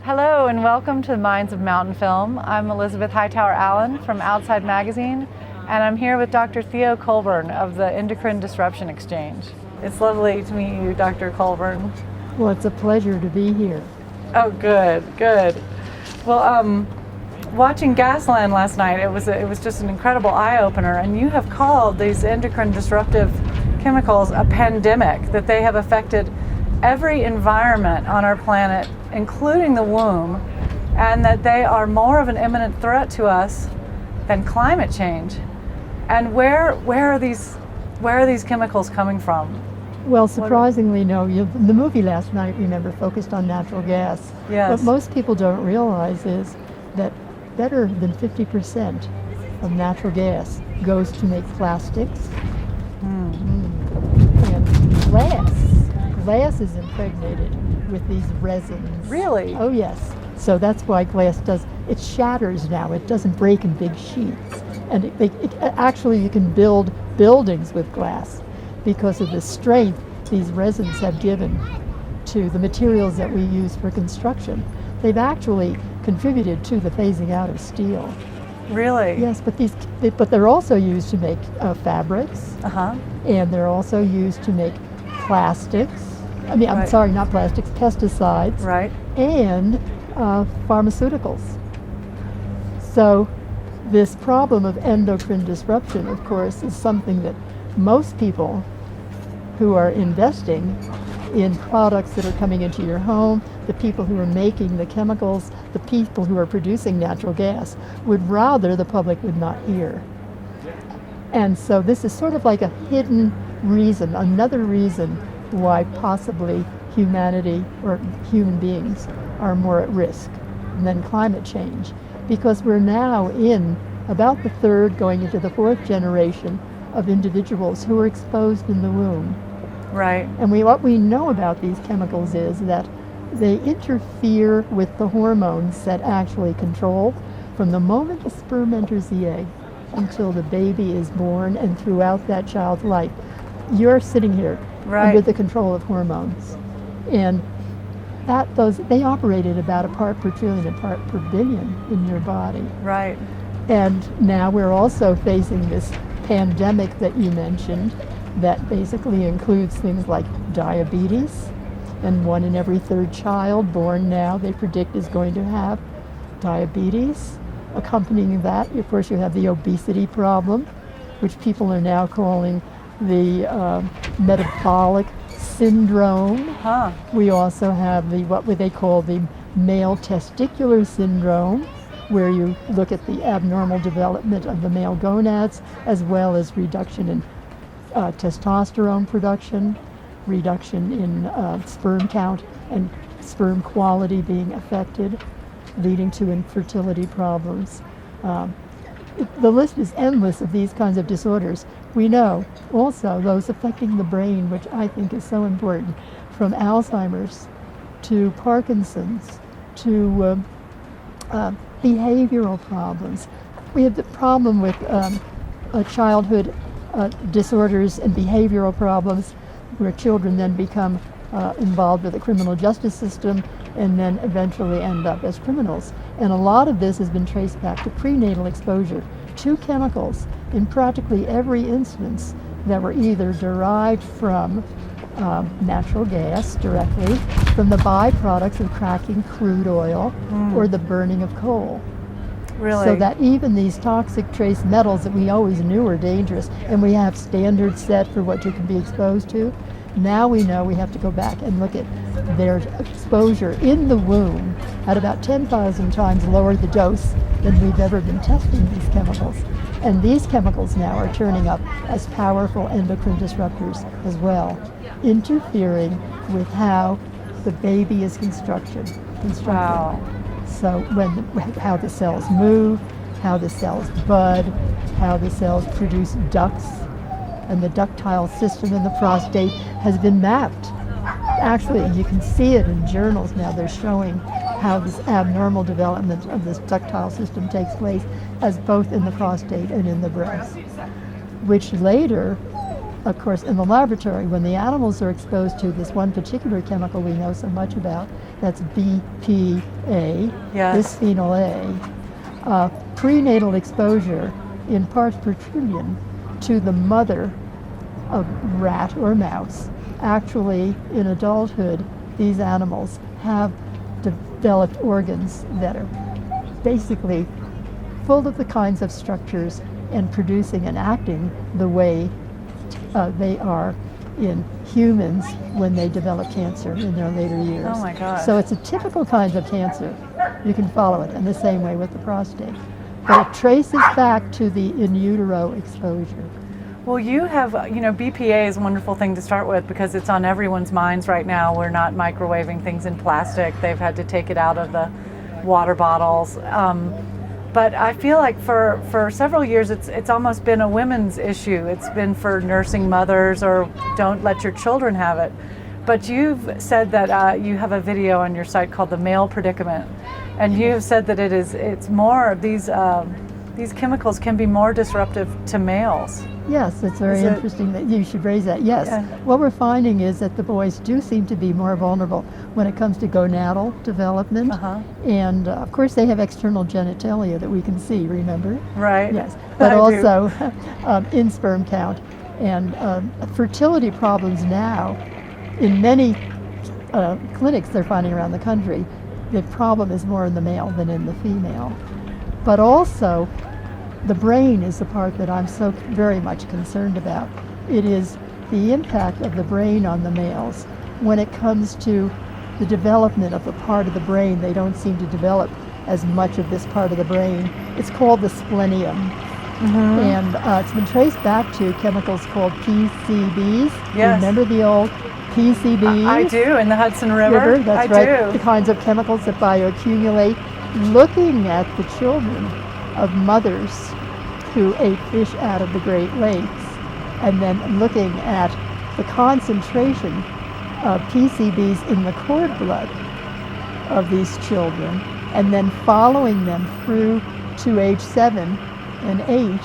Hello and welcome to the Minds of Mountainfilm. I'm Elizabeth Hightower Allen from Outside Magazine, and I'm here with Dr. Theo Colborn of the Endocrine Disruption Exchange. It's lovely to meet you, Dr. Colborn. Well, it's a pleasure to be here. Oh, good. Well, watching Gasland last night, it was just an incredible eye-opener, and you have called these endocrine disruptive chemicals a pandemic, that they have affected every environment on our planet, including the womb, and that they are more of an imminent threat to us than climate change. And where are these chemicals coming from? Well, surprisingly, no. The movie last night, remember, focused on natural gas. Yes. What most people don't realize is that better than 50% of natural gas goes to make plastics and glass. Glass is impregnated with these resins. Really? Oh, yes. So that's why glass it shatters now. It doesn't break in big sheets. And actually, you can build buildings with glass because of the strength these resins have given to the materials that we use for construction. They've actually contributed to the phasing out of steel. Really? Yes, but they're also used to make fabrics. And they're also used to make plastics. I'm sorry, not plastics, pesticides. Right. And pharmaceuticals. So this problem of endocrine disruption, of course, is something that most people who are investing in products that are coming into your home, the people who are making the chemicals, the people who are producing natural gas, would rather the public would not hear. And so this is sort of like a hidden reason, another reason why possibly humanity or human beings are more at risk than climate change, because we're now in about the third, going into the fourth generation of individuals who are exposed in the womb. Right. And what we know about these chemicals is that they interfere with the hormones that actually control from the moment the sperm enters the egg until the baby is born and throughout that child's life. You're sitting here under the control of hormones. And they operate at about a part per trillion, a part per billion in your body. Right. And now we're also facing this pandemic that you mentioned that basically includes things like diabetes, and 1 in every 3rd child born now they predict is going to have diabetes. Accompanying that, of course, you have the obesity problem, which people are now calling the metabolic syndrome. We also have what they call the male testicular syndrome, where you look at the abnormal development of the male gonads, as well as reduction in testosterone production, reduction in sperm count, and sperm quality being affected, leading to infertility problems. The list is endless of these kinds of disorders. We know also those affecting the brain, which I think is so important, from Alzheimer's to Parkinson's to behavioral problems. We have the problem with childhood disorders and behavioral problems, where children then become involved with the criminal justice system and then eventually end up as criminals. And a lot of this has been traced back to prenatal exposure to chemicals in practically every instance that were either derived from natural gas directly, from the byproducts of cracking crude oil, or the burning of coal. Really? So that even these toxic trace metals that we always knew were dangerous, and we have standards set for what you can be exposed to, now we know we have to go back and look at their exposure in the womb at about 10,000 times lower the dose than we've ever been testing these chemicals. And these chemicals now are turning up as powerful endocrine disruptors as well, interfering with how the baby is constructed. Wow. So how the cells move, how the cells bud, how the cells produce ducts, and the ductile system in the prostate has been mapped. Actually, you can see it in journals now. They're showing how this abnormal development of this ductile system takes place as both in the prostate and in the breast, which later of course, in the laboratory, when the animals are exposed to this one particular chemical we know so much about, that's BPA, Yes. bisphenol A, prenatal exposure in parts per trillion to the mother of rat or mouse. Actually, in adulthood, these animals have developed organs that are basically full of the kinds of structures and producing and acting the way they are in humans when they develop cancer in their later years. Oh my gosh. So it's a typical kind of cancer. You can follow it in the same way with the prostate. But it traces back to the in utero exposure. Well, you have, BPA is a wonderful thing to start with because it's on everyone's minds right now. We're not microwaving things in plastic. They've had to take it out of the water bottles. But I feel like for several years it's almost been a women's issue. It's been for nursing mothers or don't let your children have it. But you've said that you have a video on your site called The Male Predicament. And you have said that it's more, these chemicals can be more disruptive to males. Yes, it's very interesting that you should raise that. Yes, Yeah. What we're finding is that the boys do seem to be more vulnerable when it comes to gonadal development. And of course they have external genitalia that we can see, remember? Right. Yes, but I do. also in sperm count. And fertility problems now, in many clinics they're finding around the country, the problem is more in the male than in the female. But also, the brain is the part that I'm so very much concerned about. It is the impact of the brain on the males. When it comes to the development of the part of the brain, they don't seem to develop as much of this part of the brain. It's called the splenium. And it's been traced back to chemicals called PCBs. Yes. Remember the old PCBs? I do, in the Hudson River. That's I right. do. The kinds of chemicals that bioaccumulate. Looking at the children of mothers who ate fish out of the Great Lakes, and then looking at the concentration of PCBs in the cord blood of these children, and then following them through to age 7 and 8,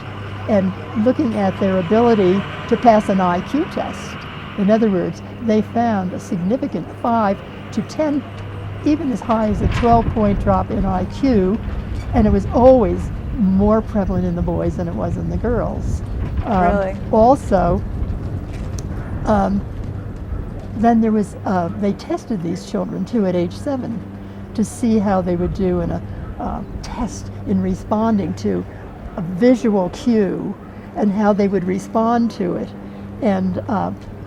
and looking at their ability to pass an IQ test. In other words, they found a significant 5 to 10, even as high as a 12-point drop in IQ, and it was always more prevalent in the boys than it was in the girls. Really? Also, then there was, they tested these children too at age 7 to see how they would do in a test in responding to a visual cue and how they would respond to it, and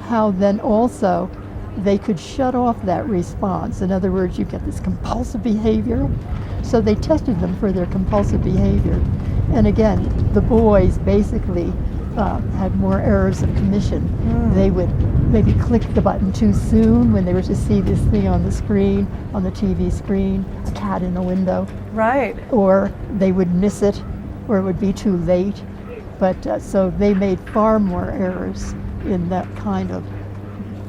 how then also they could shut off that response. In other words, you get this compulsive behavior. So they tested them for their compulsive behavior. And again, the boys basically had more errors of commission. They would maybe click the button too soon when they were to see this thing on the screen, on the TV screen, a cat in a window. Right. Or they would miss it, or it would be too late. But so they made far more errors in that kind of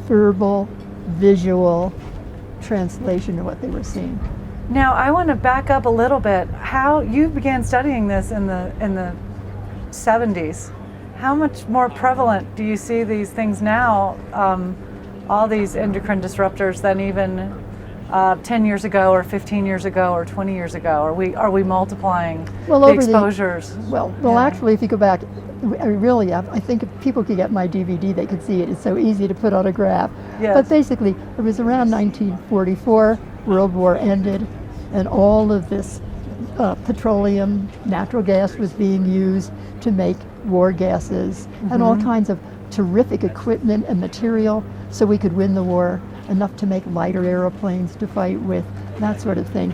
verbal, visual translation of what they were seeing. Now I want to back up a little bit. How you began studying this in the 70s? How much more prevalent do you see these things now, all these endocrine disruptors, than even 10 years ago, or 15 years ago, or 20 years ago? Are we multiplying the exposures? Actually, if you go back, I think if people could get my DVD, they could see it. It's so easy to put on a graph. Yes. But basically, it was around 1944, World War ended, and all of this petroleum, natural gas was being used to make war gases, and all kinds of terrific equipment and material so we could win the war, enough to make lighter airplanes to fight with, that sort of thing.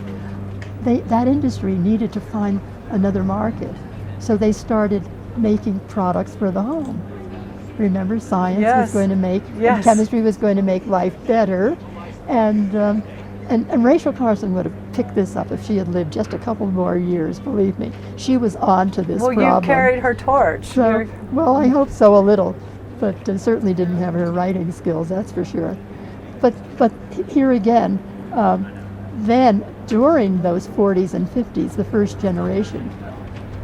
That industry needed to find another market, so they started making products for the home. Remember, science was going to make, and chemistry was going to make life better, and Rachel Carson would have picked this up if she had lived just a couple more years, believe me. She was on to this problem. Well, you carried her torch. So, well, I hope so a little, but certainly didn't have her writing skills, that's for sure. But here again, then during those 40s and 50s, the first generation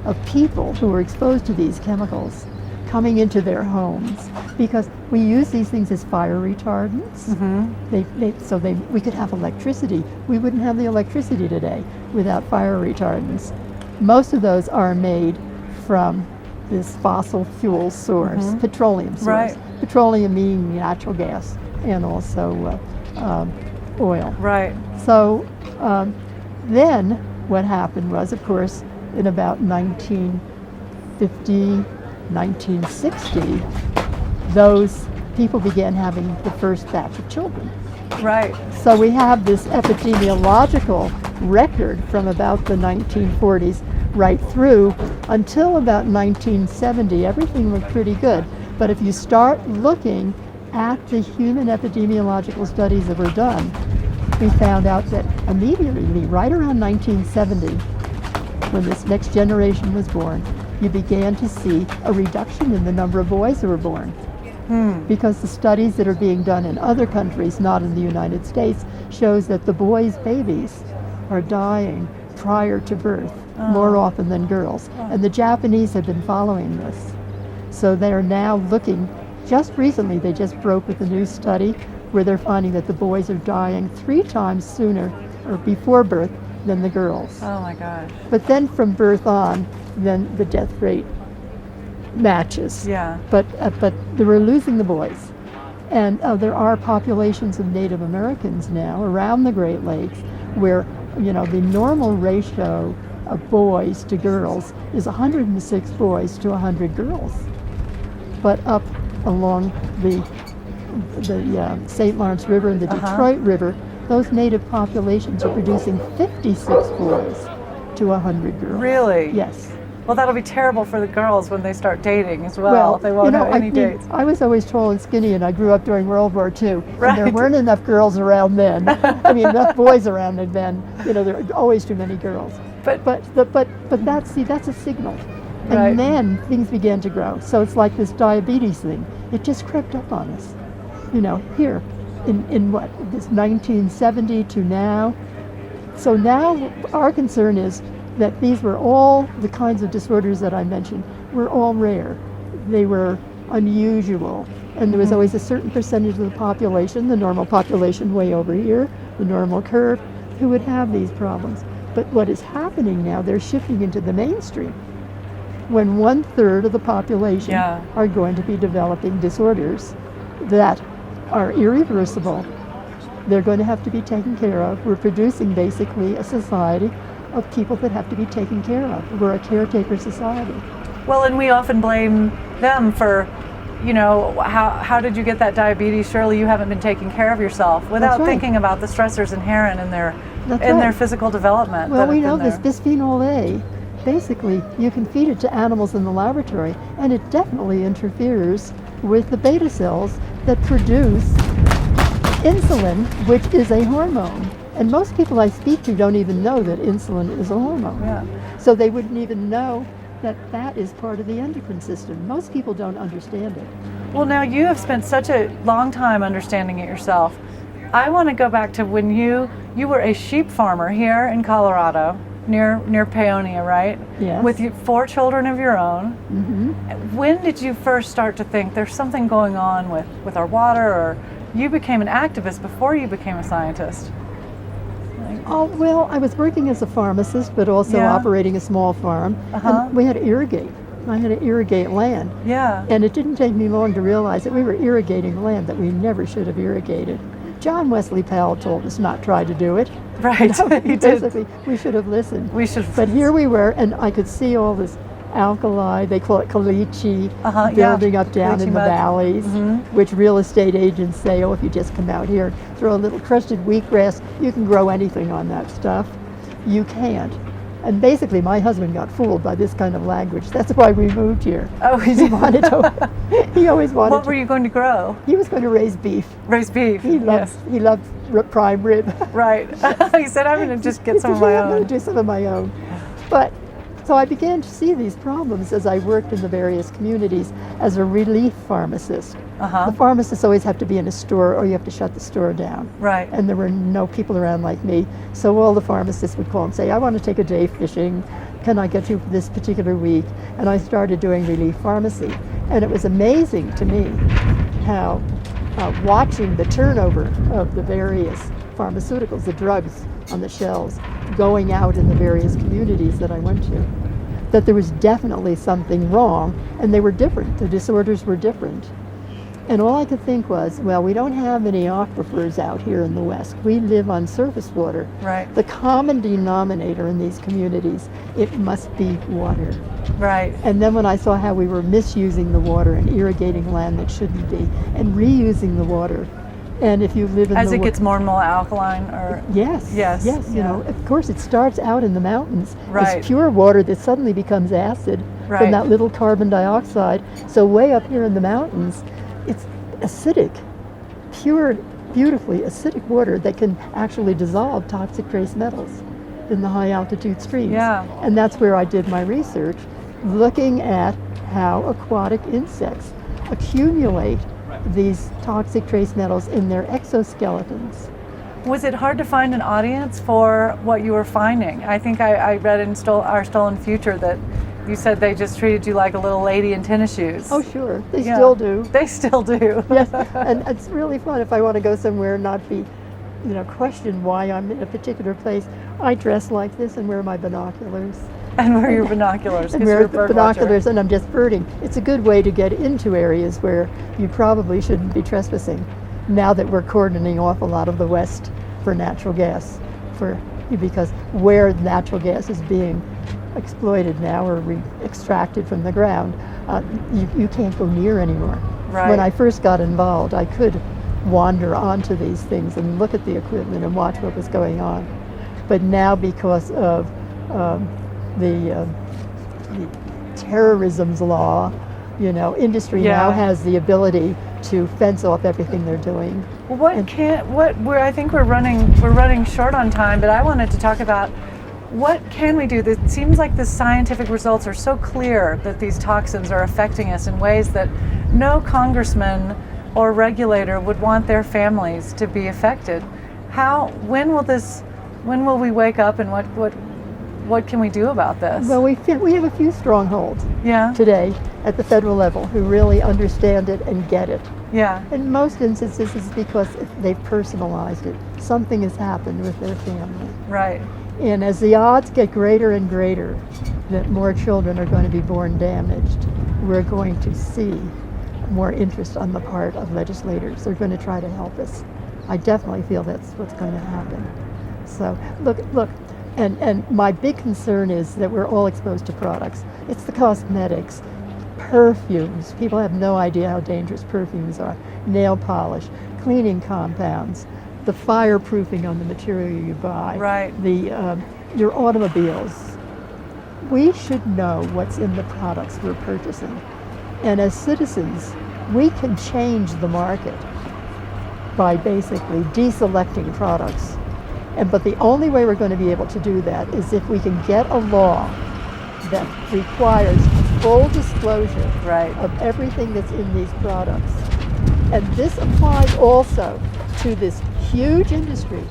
of people who were exposed to these chemicals coming into their homes, because we use these things as fire retardants. We could have electricity. We wouldn't have the electricity today without fire retardants. Most of those are made from this fossil fuel source, petroleum source. Right. Petroleum meaning natural gas and also oil. Right. So then what happened was, of course, in about 1950, 1960, those people began having the first batch of children. Right. So we have this epidemiological record from about the 1940s right through until about 1970. Everything looked pretty good. But if you start looking at the human epidemiological studies that were done, we found out that immediately, right around 1970, when this next generation was born, you began to see a reduction in the number of boys who were born. Because the studies that are being done in other countries, not in the United States, shows that the boys' babies are dying prior to birth more often than girls. And the Japanese have been following this. So they are now looking, just recently they just broke with a new study where they're finding that the boys are dying 3 times sooner or before birth than the girls. Oh my gosh. But then from birth on, then the death rate matches. Yeah. But we're losing the boys. And there are populations of Native Americans now around the Great Lakes where, the normal ratio of boys to girls is 106 boys to 100 girls. But up along the St. Lawrence River and the Detroit River, those native populations are producing 56 boys to 100 girls. Really? Yes. Well, that'll be terrible for the girls when they start dating as well. They won't have any dates. I was always tall and skinny, and I grew up during World War II. Right. And there weren't enough girls around then. Enough boys around then. There were always too many girls. But that's a signal. And Right. then things began to grow. So it's like this diabetes thing. It just crept up on us. Here, in what, this 1970 to now. So now our concern is that these were all the kinds of disorders that I mentioned were all rare. They were unusual. And there was always a certain percentage of the population, the normal population way over here, the normal curve, who would have these problems. But what is happening now, they're shifting into the mainstream. When 1/3 of the population are going to be developing disorders that are irreversible, they're going to have to be taken care of. We're producing basically a society of people that have to be taken care of. We're a caretaker society. Well, and we often blame them for, how did you get that diabetes? Surely you haven't been taking care of yourself, without right. thinking about the stressors inherent in their their physical development. Well, we know this bisphenol A, basically you can feed it to animals in the laboratory, and it definitely interferes with the beta cells that produce insulin, which is a hormone. And most people I speak to don't even know that insulin is a hormone. Yeah. So they wouldn't even know that that is part of the endocrine system. Most people don't understand it. Well, now you have spent such a long time understanding it yourself. I want to go back to when you were a sheep farmer here in Colorado, near Paonia, right? Yes. With 4 children of your own. Mm-hmm. When did you first start to think there's something going on with our water, or you became an activist before you became a scientist? Oh, well, I was working as a pharmacist, but also operating a small farm. And we had to irrigate. I had to irrigate land. Yeah. And it didn't take me long to realize that we were irrigating land that we never should have irrigated. John Wesley Powell told us not try to do it. Right. He Basically, did. we should have listened. We should. But here we were, and I could see all this alkali, they call it caliche, building up down in the valleys, which real estate agents say, oh, if you just come out here and throw a little crusted wheatgrass, you can grow anything on that stuff. You can't. And basically, my husband got fooled by this kind of language. That's why we moved here. Oh, he wanted to. He always wanted. What were you going to grow? He was going to raise beef. Raise beef. He loved prime rib. Right. He said, I'm going to just get some of my own. I'm going to do some of my own. But so I began to see these problems as I worked in the various communities as a relief pharmacist. The pharmacists always have to be in a store, or you have to shut the store down. Right. And there were no people around like me. So all the pharmacists would call and say, I want to take a day fishing. Can I get you for this particular week? And I started doing relief pharmacy. And it was amazing to me how watching the turnover of the various pharmaceuticals, the drugs on the shelves, going out in the various communities that I went to, that there was definitely something wrong, and they were different. The disorders were different. And all I could think was, well, we don't have any aquifers out here in the West. We live on surface water. Right. The common denominator in these communities, it must be water. Right. And then when I saw how we were misusing the water and irrigating land that shouldn't be, and reusing the water, and if you live in As the it gets more and more alkaline, or yes, Yes, you yeah. know, of course it starts out in the mountains Right. as pure water that suddenly becomes acid Right. from that little carbon dioxide. So way up here in the mountains, it's acidic, pure, beautifully acidic water that can actually dissolve toxic trace metals in the high altitude streams. Yeah. And that's where I did my research, looking at how aquatic insects accumulate these toxic trace metals in their exoskeletons. Was it hard to find an audience for what you were finding? I think I read in Our Stolen Future that you said they just treated you like a little lady in tennis shoes. Oh, sure, they Yeah. still do. They still do. Yes, and it's really fun if I want to go somewhere and not be, you know, question why I'm in a particular place. I dress like this and wear my binoculars. And wear your binoculars And because wear you're a bird binoculars watcher. and I'm just birding. It's a good way to get into areas where you probably shouldn't be trespassing, now that we're cordoning off a lot of the West for natural gas, because where natural gas is being exploited now or extracted from the ground, you can't go near anymore. Right. When I first got involved, I could wander onto these things and look at the equipment and watch what was going on. But now, because of the terrorism's law, you know, industry now Yeah. has the ability to fence off everything they're doing. Well, I think we're running short on time, but I wanted to talk about what can we do? It seems like the scientific results are so clear that these toxins are affecting us in ways that no congressman or regulator would want their families to be affected. When will we wake up, and what can we do about this? Well, we have a few strongholds Yeah. today at the federal level who really understand it and get it. Yeah. In most instances, it's because they've personalized it. Something has happened with their family. Right. And as the odds get greater and greater that more children are going to be born damaged, we're going to see more interest on the part of legislators. They're going to try to help us. I definitely feel that's what's going to happen. So look, and my big concern is that we're all exposed to products. It's the cosmetics, perfumes. People have no idea how dangerous perfumes are. Nail polish, cleaning compounds, the fireproofing on the material you buy, Right. Your automobiles. We should know what's in the products we're purchasing. And as citizens, we can change the market by basically deselecting products. But the only way we're going to be able to do that is if we can get a law that requires full disclosure Right. of everything that's in these products. And this applies also to this huge industry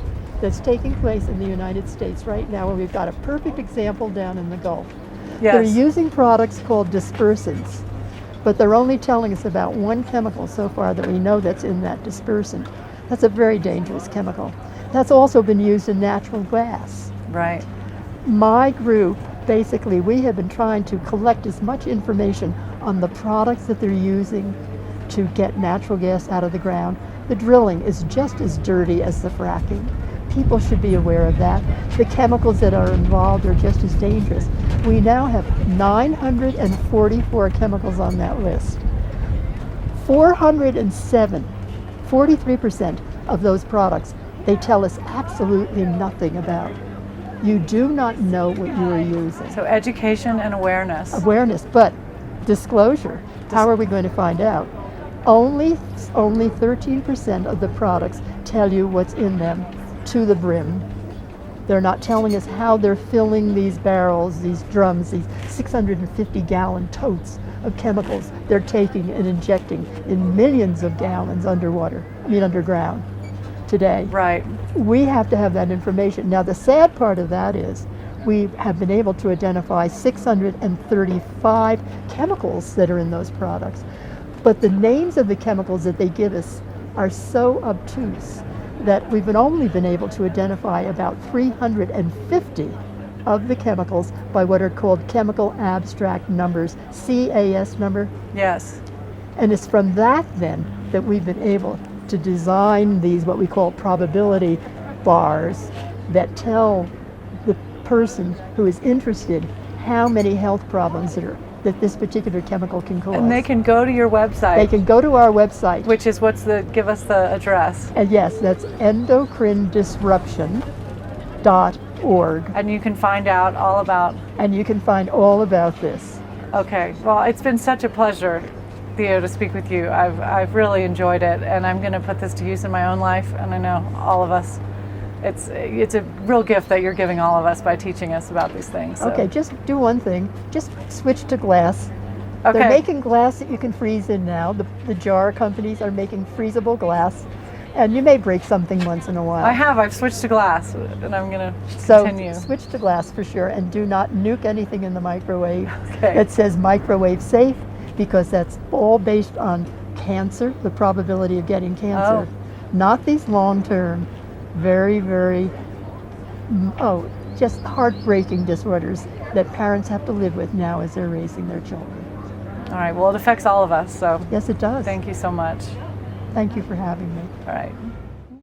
that's taking place in the United States right now, where we've got a perfect example down in the Gulf. Yes. They're using products called dispersants, but they're only telling us about one chemical so far that we know that's in that dispersant. That's a very dangerous chemical. That's also been used in natural gas. Right. My group, basically, we have been trying to collect as much information on the products that they're using to get natural gas out of the ground. The drilling is just as dirty as the fracking. People should be aware of that. The chemicals that are involved are just as dangerous. We now have 944 chemicals on that list. 407, 43% of those products, they tell us absolutely nothing about. You do not know what you are using. So education and awareness. Awareness, but disclosure. How are we going to find out? Only 13% of the products tell you what's in them to the brim. They're not telling us how they're filling these barrels, these drums, these 650-gallon totes of chemicals they're taking and injecting in millions of gallons underground today. Right. We have to have that information. Now, the sad part of that is we have been able to identify 635 chemicals that are in those products. But the names of the chemicals that they give us are so obtuse that we've only been able to identify about 350 of the chemicals by what are called chemical abstract numbers, CAS number. Yes. And it's from that then that we've been able to design these what we call probability bars that tell the person who is interested how many health problems that this particular chemical can cause. And they can go to your website. They can go to our website. Which is give us the address. And yes, that's endocrinedisruption.org. And you can find out all about. And you can find all about this. Okay, well, it's been such a pleasure, Theo, to speak with you. I've really enjoyed it, and I'm going to put this to use in my own life, and I know all of us. It's a real gift that you're giving all of us by teaching us about these things. So. Okay, just do one thing. Just switch to glass. Okay. They're making glass that you can freeze in now. The jar companies are making freezable glass, and you may break something once in a while. I've switched to glass, and I'm going to continue. So switch to glass for sure, and do not nuke anything in the microwave. Okay. That says microwave safe, because that's all based on cancer, the probability of getting cancer. Not these long-term, very, very, just heartbreaking disorders that parents have to live with now as they're raising their children. All right, well, it affects all of us, so. Yes, it does. Thank you so much. Thank you for having me. All right.